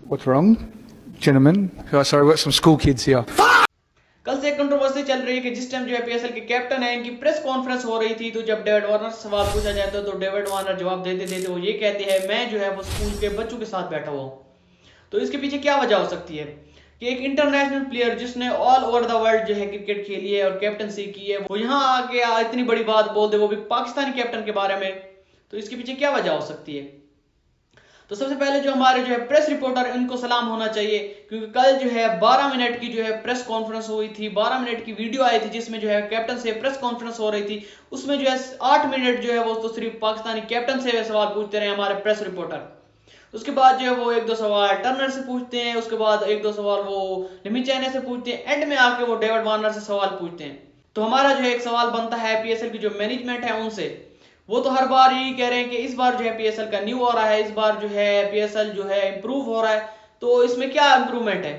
What's wrong, gentlemen? Sorry, we've got some school kids here. कल से एक controversy चल रही है कि जिस टाइम जो है पीएसएल के कैप्टन है इनकी प्रेस कॉन्फ्रेंस हो रही थी, तो जब डेविड वार्नर से सवाल पूछा जाता है तो डेविड वार्नर जवाब देते देते वो ये कहते हैं मैं जो है वो स्कूल के बच्चों के साथ बैठा हुआ हूँ। तो इसके पीछे क्या वजह हो सकती है कि एक इंटरनेशनल प्लेयर जिसने ऑल ओवर द वर्ल्ड जो है क्रिकेट खेली है और कैप्टनसी की है, वो यहाँ आके इतनी बड़ी बात बोल दे, वो भी पाकिस्तानी कैप्टन के बारे में। तो इसके पीछे क्या वजह हो सकती है? तो सबसे पहले जो हमारे जो है प्रेस रिपोर्टर, इनको सलाम होना चाहिए, क्योंकि कल जो है 12 मिनट की जो है प्रेस कॉन्फ्रेंस हुई थी, 12 मिनट की वीडियो आई थी जिसमें जो है कैप्टन से प्रेस कॉन्फ्रेंस हो रही थी। उसमें जो है 8 मिनट जो है वो तो सिर्फ पाकिस्तानी कैप्टन से सवाल पूछते रहे हमारे प्रेस रिपोर्टर। उसके बाद जो है वो एक दो सवाल टर्नर से पूछते हैं, उसके बाद एक दो सवाल वो निमी चैने से पूछते हैं, एंड में आके वो डेविड वार्नर से सवाल पूछते हैं। तो हमारा जो है एक सवाल बनता है पीएसएल की जो मैनेजमेंट है उनसे। वो तो हर बार यही कह रहे हैं कि इस बार जो है पीएसएल का न्यू हो रहा है, इस बार जो है पीएसएल जो है इंप्रूव हो रहा है, तो इसमें क्या इंप्रूवमेंट है?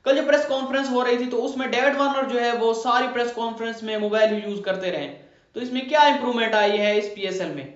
कल जो प्रेस कॉन्फ्रेंस हो रही थी तो उसमें डेविड वार्नर जो है वो सारी प्रेस कॉन्फ्रेंस में मोबाइल यूज करते रहे, तो इसमें क्या इंप्रूवमेंट आई है इस पीएसएल में?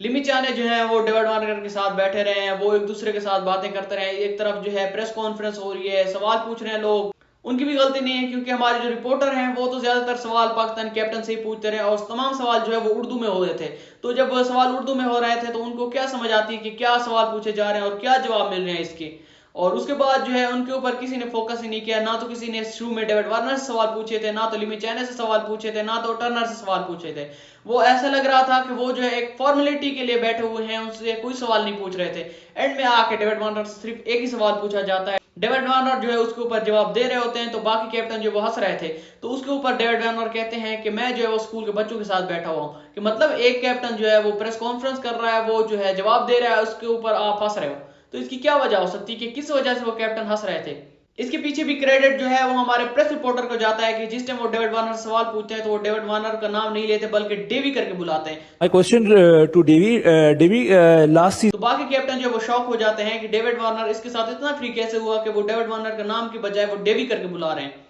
लिमी चाने जो है वो डेविड वार्नर के साथ बैठे रहे हैं, वो एक दूसरे के साथ बातें करते रहे, एक तरफ जो है प्रेस कॉन्फ्रेंस हो रही है, सवाल पूछ रहे हैं लोग। उनकी भी गलती नहीं है, क्योंकि हमारे जो रिपोर्टर हैं वो तो ज्यादातर सवाल पाकिस्तान कैप्टन से ही पूछते रहे और तमाम सवाल जो है वो उर्दू में हो रहे थे। तो जब सवाल उर्दू में हो रहे थे तो उनको क्या समझ आती है कि क्या सवाल पूछे जा रहे हैं और क्या जवाब मिल रहे हैं इसके। और उसके बाद जो है उनके ऊपर किसी ने फोकस ही नहीं किया, ना तो किसी ने शुरू में डेविड वार्नर से सवाल पूछे थे, ना तो लिमी चैने से सवाल पूछे थे, ना तो टर्नर से सवाल पूछे थे। वो ऐसा लग रहा था कि वो जो है एक फॉर्मेलिटी के लिए बैठे हुए हैं, उनसे कोई सवाल नहीं पूछ रहे थे। एंड में आके डेविड वार्नर से सिर्फ एक ही सवाल पूछा जाता है, डेविड वार्नर जो है उसके ऊपर जवाब दे रहे होते हैं, तो बाकी कैप्टन जो वो हंस रहे थे। तो उसके ऊपर डेविड वार्नर कहते हैं कि मैं जो है वो स्कूल के बच्चों के साथ बैठा हुआ हूँ, कि मतलब एक कैप्टन जो है वो प्रेस कॉन्फ्रेंस कर रहा है, वो जो है जवाब दे रहा है, उसके ऊपर आप हंस रहे हो। तो इसकी क्या वजह हो सकती है कि किस वजह से वो कैप्टन हंस रहे थे? इसके पीछे भी क्रेडिट जो है वो हमारे प्रेस रिपोर्टर को जाता है, कि जिस टाइम वो डेविड वार्नर से सवाल पूछते हैं तो वो डेविड वार्नर का नाम नहीं लेते बल्कि डेवी करके बुलाते हैं। My question to Devi, last season. तो बाकी कैप्टन जो है वो शॉक हो जाते हैं कि डेविड वार्नर इसके साथ इतना फ्री कैसे हुआ कि वो डेविड वार्नर का नाम की बजाय वो डेवी करके बुला रहे हैं।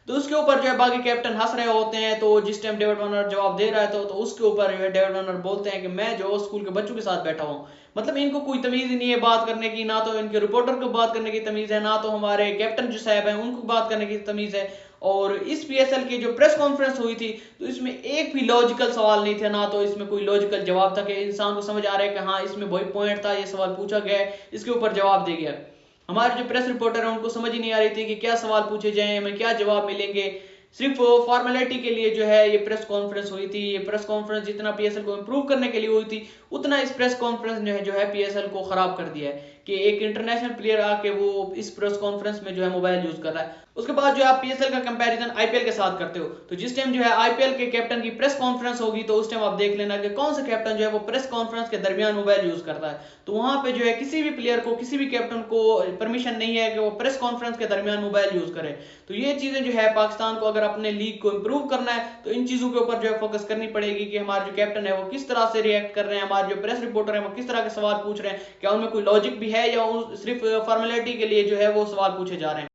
तो उसके ऊपर जो है बाकी कैप्टन हंस रहे होते हैं। तो जिस टाइम डेविड वार्नर जवाब दे रहा है तो उसके ऊपर जो है डेविड वार्नर बोलते हैं कि मैं जो स्कूल के बच्चों के साथ बैठा हूँ। मतलब इनको कोई तमीज ही नहीं है बात करने की, ना तो इनके रिपोर्टर को बात करने की तमीज है, ना तो हमारे कैप्टन जो साहब हैं उनको बात करने की तमीज है। और इस पीएसएल की जो प्रेस कॉन्फ्रेंस हुई थी तो इसमें एक भी लॉजिकल सवाल नहीं थे, ना तो इसमें कोई लॉजिकल जवाब था कि इंसान को समझ आ रहा है कि हाँ इसमें वही पॉइंट था, ये सवाल पूछा गया है, इसके ऊपर जवाब दे गया। हमारे जो प्रेस रिपोर्टर है उनको समझ ही नहीं आ रही थी कि क्या सवाल पूछे जाएं, हमें क्या जवाब मिलेंगे। सिर्फ फॉर्मेलिटी के लिए जो है ये प्रेस कॉन्फ्रेंस हुई थी। ये प्रेस कॉन्फ्रेंस जितना पीएसएल को इंप्रूव करने के लिए हुई थी, उतना इस प्रेस कॉन्फ्रेंस ने जो है पीएसएल को खराब कर दिया है, कि एक इंटरनेशनल प्लेयर आके वो इस प्रेस कॉन्फ्रेंस में जो है मोबाइल यूज कर रहा है। उसके बाद जो है आप पीएसएल का कंपैरिजन आईपीएल के साथ करते हो, तो जिस टाइम जो है आईपीएल के कैप्टन की प्रेस कॉन्फ्रेंस होगी तो उस टाइम आप देख लेना कि कौन सा कैप्टन जो है वो प्रेस कॉन्फ्रेंस के दरमियान मोबाइल यूज करता है। तो वहां पे जो है किसी भी प्लेयर को, किसी भी कैप्टन को परमिशन नहीं है कि वो प्रेस कॉन्फ्रेंस के दरमियान मोबाइल यूज करे। तो ये चीजें जो है पाकिस्तान को अगर अपने लीग को इंप्रूव करना है तो इन चीजों के ऊपर जो है फोकस करनी पड़ेगी, कि हमारे जो कैप्टन है वो किस तरह से रिएक्ट कर रहे हैं, हमारे जो प्रेस रिपोर्टर है वो किस तरह के सवाल पूछ रहे हैं, क्या उनमें कोई लॉजिक भी है या सिर्फ फॉर्मेलिटी के लिए जो है वो सवाल पूछे जा रहे हैं।